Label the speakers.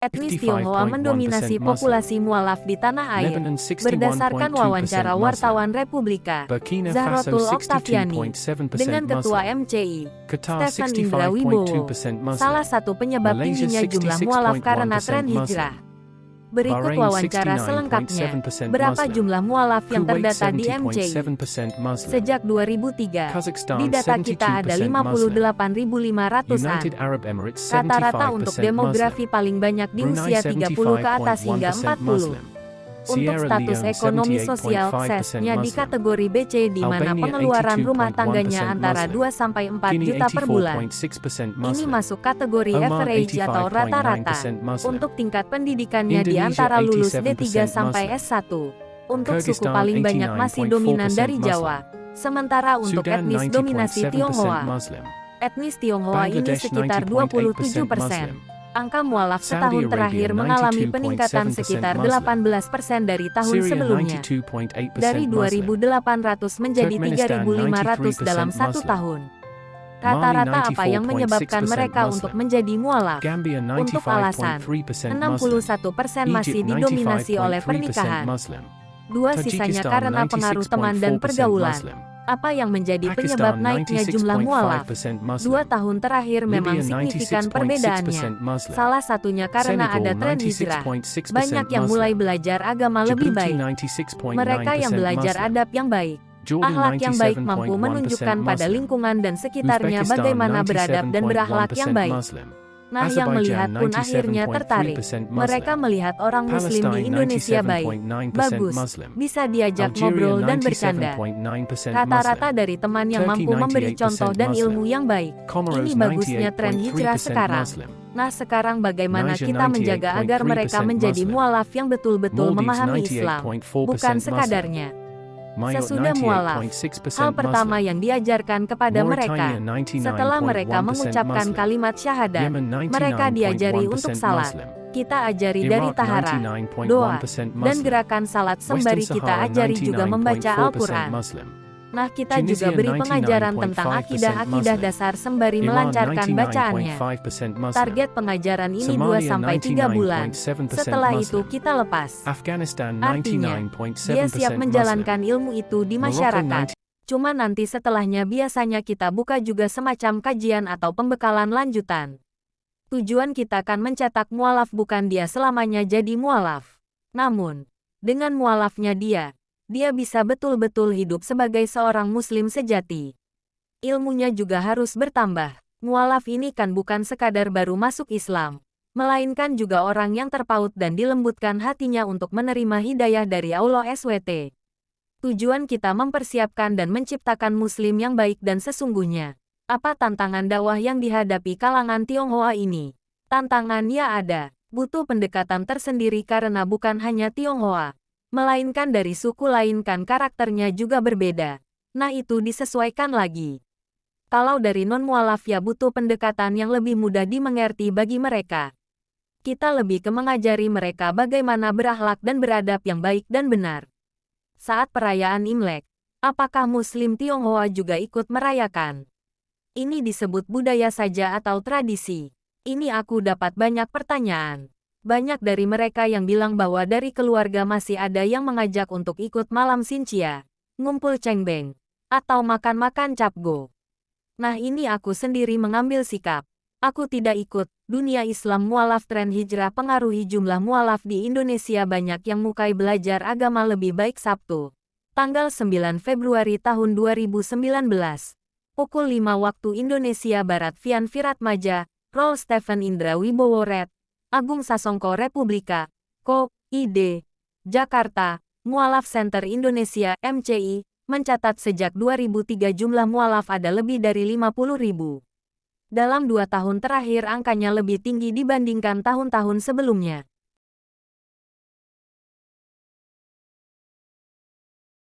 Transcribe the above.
Speaker 1: Etnis Tionghoa mendominasi populasi mualaf di tanah air. Berdasarkan wawancara wartawan Republika, Zahrotul Oktaviani, dengan Ketua MCI, Stephen Indra Wibowo, salah satu penyebab tingginya jumlah mualaf karena tren hijrah. Berikut wawancara selengkapnya. Berapa jumlah mualaf yang terdata di MCI? Sejak 2003, di data kita ada 58.500-an. Rata-rata untuk demografi paling banyak di usia 30 ke atas hingga 40. Untuk status ekonomi sosial, SES-nya di kategori BC di mana pengeluaran rumah tangganya antara 2-4 juta per bulan. Ini masuk kategori average atau rata-rata. Untuk tingkat pendidikannya di antara lulus D3 sampai S1. Untuk suku paling banyak masih dominan dari Jawa. Sementara untuk etnis dominasi Tionghoa. Etnis Tionghoa ini sekitar 27%. Angka mualaf setahun terakhir mengalami peningkatan sekitar 18% dari tahun sebelumnya. Dari 2.800 menjadi 3.500 dalam satu tahun. Rata-rata apa yang menyebabkan mereka untuk menjadi mualaf? Untuk alasan, 61% masih didominasi oleh pernikahan. 2 sisanya karena pengaruh teman dan pergaulan. Apa yang menjadi penyebab naiknya jumlah mualaf? 2 tahun terakhir memang signifikan perbedaannya. Salah satunya karena ada tren hijrah. Banyak yang mulai belajar agama lebih baik. Mereka yang belajar adab yang baik. Akhlak yang baik mampu menunjukkan pada lingkungan dan sekitarnya bagaimana beradab dan berakhlak yang baik. Nah, yang melihat pun akhirnya tertarik. Mereka melihat orang Muslim di Indonesia baik, bagus, bisa diajak ngobrol dan bercanda. Rata-rata dari teman yang mampu memberi contoh dan ilmu yang baik. Ini bagusnya tren hijrah sekarang. Nah, sekarang bagaimana kita menjaga agar mereka menjadi mualaf yang betul-betul memahami Islam, bukan sekadarnya. Sesudah mualaf, hal pertama yang diajarkan kepada mereka, setelah mereka mengucapkan kalimat syahadat, mereka diajari untuk salat. Kita ajari dari tahara, doa, dan gerakan salat sembari kita ajari juga membaca Al-Quran. Nah, kita juga beri pengajaran tentang akidah-akidah dasar sembari melancarkan bacaannya. Target pengajaran ini 2-3 bulan. Setelah itu kita lepas. Artinya, dia siap menjalankan ilmu itu di masyarakat. Cuma nanti setelahnya biasanya kita buka juga semacam kajian atau pembekalan lanjutan. Tujuan kita kan mencetak mualaf, bukan dia selamanya jadi mualaf. Namun, dengan mualafnya dia bisa betul-betul hidup sebagai seorang muslim sejati. Ilmunya juga harus bertambah. Mualaf ini kan bukan sekadar baru masuk Islam, melainkan juga orang yang terpaut dan dilembutkan hatinya untuk menerima hidayah dari Allah SWT. Tujuan kita mempersiapkan dan menciptakan muslim yang baik dan sesungguhnya. Apa tantangan dakwah yang dihadapi kalangan Tionghoa ini? Tantangan ya ada, butuh pendekatan tersendiri karena bukan hanya Tionghoa, melainkan dari suku lain kan karakternya juga berbeda. Nah, itu disesuaikan lagi. Kalau dari non-mualaf ya butuh pendekatan yang lebih mudah dimengerti bagi mereka. Kita lebih ke mengajari mereka bagaimana berakhlak dan beradab yang baik dan benar. Saat perayaan Imlek, apakah Muslim Tionghoa juga ikut merayakan? Ini disebut budaya saja atau tradisi? Ini aku dapat banyak pertanyaan. Banyak dari mereka yang bilang bahwa dari keluarga masih ada yang mengajak untuk ikut malam Xinjia, ngumpul cengbeng, atau makan-makan capgo. Nah, ini aku sendiri mengambil sikap. Aku tidak ikut. Dunia Islam mualaf tren hijrah pengaruhi jumlah mualaf di Indonesia banyak yang mulai belajar agama lebih baik. Sabtu, tanggal 9 Februari tahun 2019. Pukul 5 waktu Indonesia Barat. Vian Viratmaja, Rol Stephen Indra Wibowo Red, Agung Sasongko Republika, Ko, ID, Jakarta. Mualaf Center Indonesia MCI mencatat sejak 2003 jumlah mualaf ada lebih dari 50.000. Dalam 2 tahun terakhir angkanya lebih tinggi dibandingkan tahun-tahun sebelumnya.